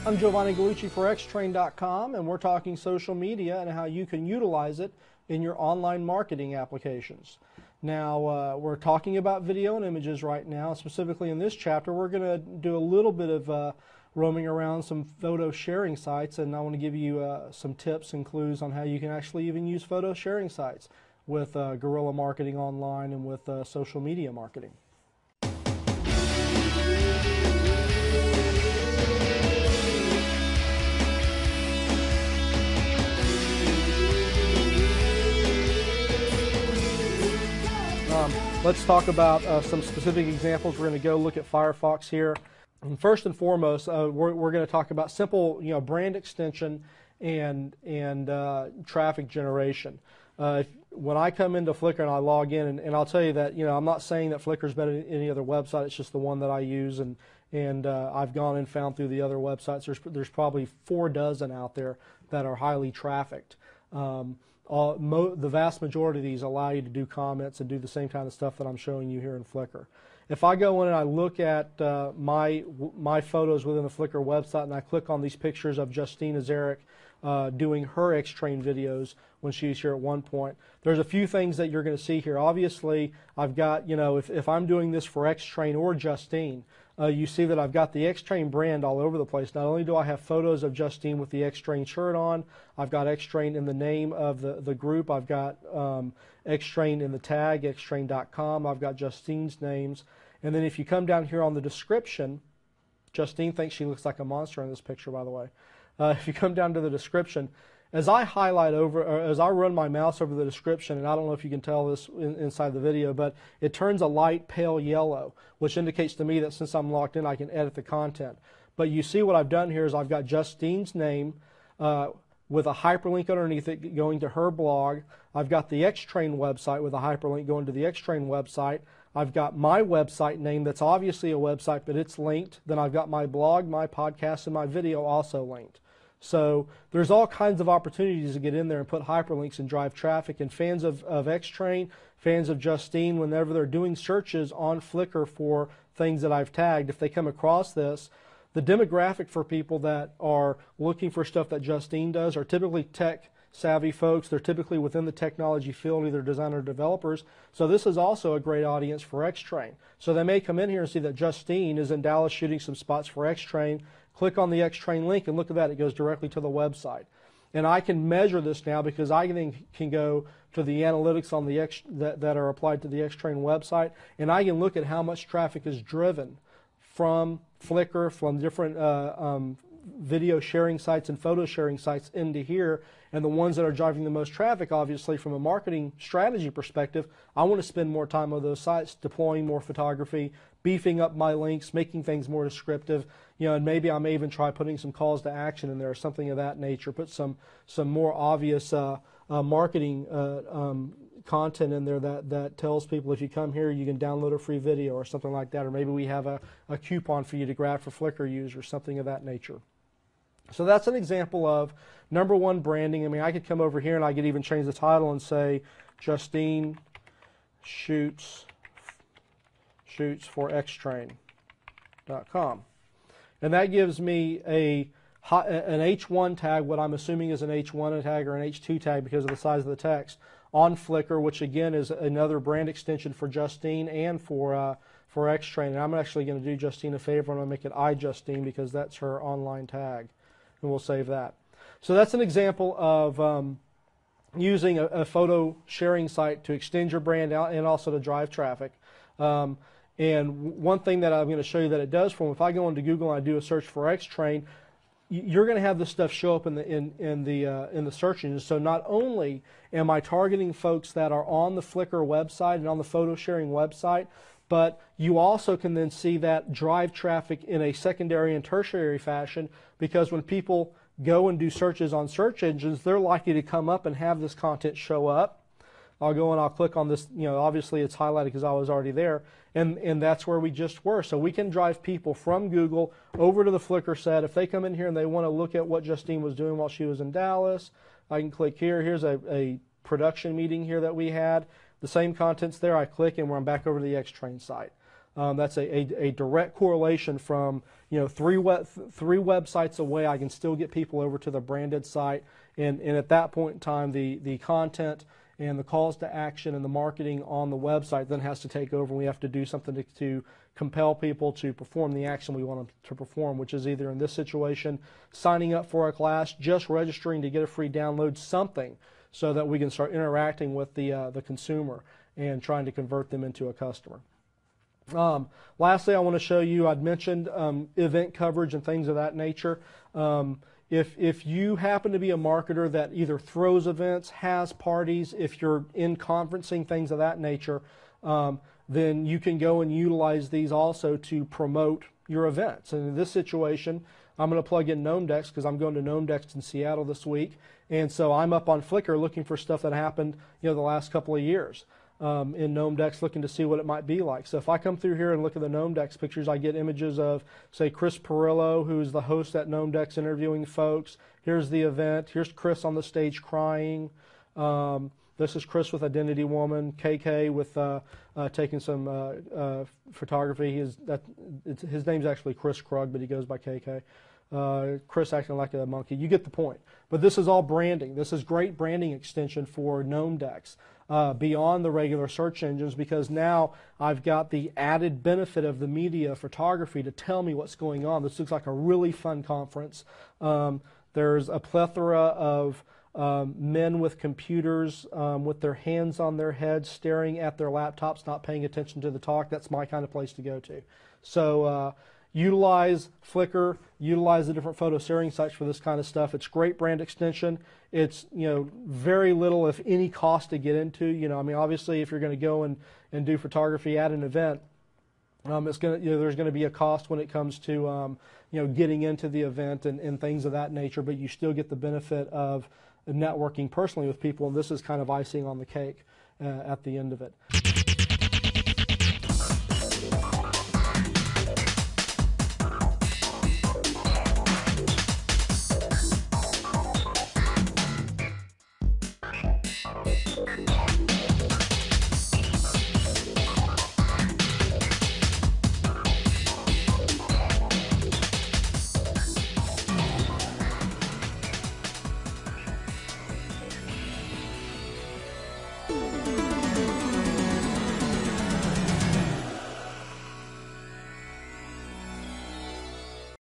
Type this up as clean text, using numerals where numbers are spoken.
I'm Giovanni Gallucci for xtrain.com, and we're talking social media and how you can utilize it in your online marketing applications. Now, we're talking about video and images right now. Specifically in this chapter, we're going to do a little bit of roaming around some photo sharing sites, and I want to give you some tips and clues on how you can actually even use photo sharing sites with guerrilla marketing online and with social media marketing. Let's talk about some specific examples. We're going to go look at Firefox here. And first and foremost, we're going to talk about simple, brand extension and traffic generation. When I come into Flickr and I log in, and I'll tell you that, I'm not saying that Flickr is better than any other website. It's just the one that I use, and I've gone and found through the other websites. There's probably 4 dozen out there that are highly trafficked. The vast majority of these allow you to do comments and do the same kind of stuff that I'm showing you here in Flickr. If I go in and I look at my photos within the Flickr website and I click on these pictures of Justine Azaric doing her X-Train videos when she's here at one point, there's a few things that you're going to see here. Obviously, I've got, if I'm doing this for X-Train or Justine, you see that I've got the X-Train brand all over the place. Not only do I have photos of Justine with the X-Train shirt on, I've got X-Train in the name of the group, I've got X-Train in the tag, xtrain.com, I've got Justine's names, and then if you come down here on the description, Justine thinks she looks like a monster in this picture, by the way. If you come down to the description, as I highlight over, or as I run my mouse over the description, and I don't know if you can tell this inside the video, but it turns a light pale yellow, which indicates to me that since I'm logged in, I can edit the content. But you see what I've done here is I've got Justine's name with a hyperlink underneath it going to her blog. I've got the X-Train website with a hyperlink going to the X-Train website. I've got my website name that's obviously a website, but it's linked. Then I've got my blog, my podcast, and my video also linked. So there's all kinds of opportunities to get in there and put hyperlinks and drive traffic. And fans of X-Train, fans of Justine, whenever they're doing searches on Flickr for things that I've tagged, if they come across this, the demographic for people that are looking for stuff that Justine does are typically tech-savvy folks. They're typically within the technology field, either designer or developers. So this is also a great audience for X-Train. So they may come in here and see that Justine is in Dallas shooting some spots for X-Train. Click on the X-Train link and look at that. It goes directly to the website. And I can measure this now because I then can go to the analytics on the that are applied to the X-Train website, and I can look at how much traffic is driven from Flickr, from different video sharing sites and photo sharing sites into here, and the ones that are driving the most traffic, obviously from a marketing strategy perspective, I want to spend more time on those sites, deploying more photography, beefing up my links, making things more descriptive, and maybe I may even try putting some calls to action in there or something of that nature, put some more obvious marketing content in there that tells people if you come here you can download a free video or something like that, or maybe we have a coupon for you to grab for Flickr use or something of that nature. So that's an example of number one, branding. I mean, I could come over here and I could even change the title and say Justine shoots for xtrain.com, and that gives me an H1 tag, what I'm assuming is an H1 tag or an H2 tag because of the size of the text, on Flickr, which again is another brand extension for Justine and for X-Train. And I'm actually going to do Justine a favor. I'm going to make it iJustine because that's her online tag, and we'll save that. So that's an example of using a photo sharing site to extend your brand out and also to drive traffic. And one thing that I'm going to show you that it does for them, if I go into Google and I do a search for X-Train, you're going to have this stuff show up in the search engine. So not only am I targeting folks that are on the Flickr website and on the photo sharing website, but you also can then see that drive traffic in a secondary and tertiary fashion, because when people go and do searches on search engines, they're likely to come up and have this content show up. I'll go and I'll click on this, obviously it's highlighted because I was already there, and that's where we just were. So we can drive people from Google over to the Flickr set. If they come in here and they want to look at what Justine was doing while she was in Dallas, I can click here. Here's a production meeting here that we had. The same content's there. I click and I'm back over to the X-Train site. That's a direct correlation from, you know, three websites away. I can still get people over to the branded site, and at that point in time, the content and the calls to action and the marketing on the website then has to take over. We have to do something to compel people to perform the action we want them to perform, which is either in this situation signing up for a class, just registering to get a free download, something so that we can start interacting with the consumer and trying to convert them into a customer. Lastly, I want to show you, I'd mentioned event coverage and things of that nature. If you happen to be a marketer that either throws events, has parties, if you're in conferencing, things of that nature, then you can go and utilize these also to promote your events. And in this situation, I'm going to plug in GnomeDex because I'm going to GnomeDex in Seattle this week. And so I'm up on Flickr looking for stuff that happened, you know, the last couple of years. In GnomeDex, looking to see what it might be like. So if I come through here and look at the GnomeDex pictures, I get images of, say, Chris Perillo, who's the host at GnomeDex interviewing folks. Here's the event. Here's Chris on the stage crying. This is Chris with Identity Woman. KK with taking some photography. His name's actually Chris Krug, but he goes by KK. Chris acting like a monkey. You get the point. But this is all branding. This is great branding extension for GnomeDex. Beyond the regular search engines, because now I've got the added benefit of the media photography to tell me what's going on. This looks like a really fun conference. There's a plethora of men with computers with their hands on their heads, staring at their laptops, not paying attention to the talk. That's my kind of place to go to. So utilize Flickr, utilize the different photo sharing sites for this kind of stuff. It's great brand extension. It's, you know, very little, if any, cost to get into. You know, I mean, obviously, if you're going to go and do photography at an event, it's going to, you know, there's going to be a cost when it comes to, you know, getting into the event and things of that nature. But you still get the benefit of networking personally with people, and this is kind of icing on the cake at the end of it. Bye.